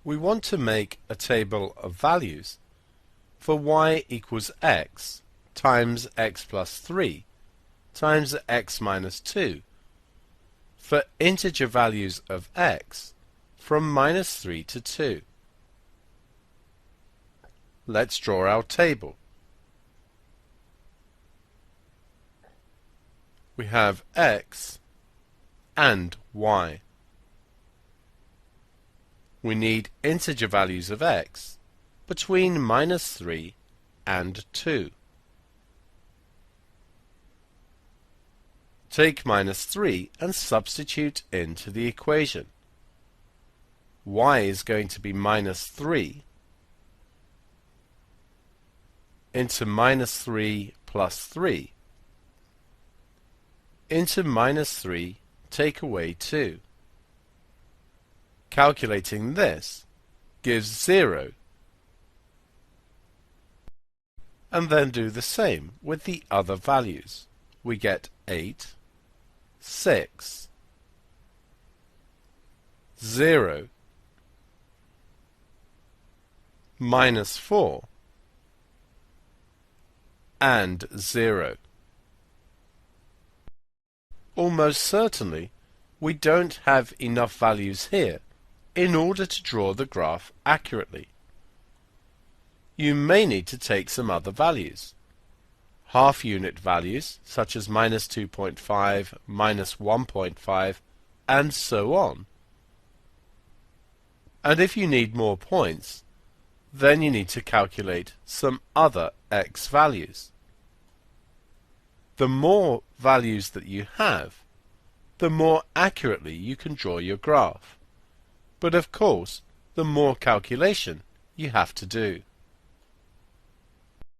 We want to make a table of values for y equals x times x plus 3 times x minus 2 for integer values of x from minus 3 to 2. Let's draw our table. We have x and y. We need integer values of x between minus 3 and 2. Take minus 3 and substitute into the equation. Y is going to be minus 3 into minus 3 plus 3 into minus 3 take away 2. Calculating this gives 0. And then do the same with the other values. We get 8, 6, 0, minus 4, and 0. Almost certainly, we don't have enough values here in order to draw the graph accurately. You may need to take some other values. Half-unit values, such as minus 2.5, minus 1.5, and so on. And if you need more points, then you need to calculate some other x values. The more values that you have, the more accurately you can draw your graph. But of course, the more calculation you have to do.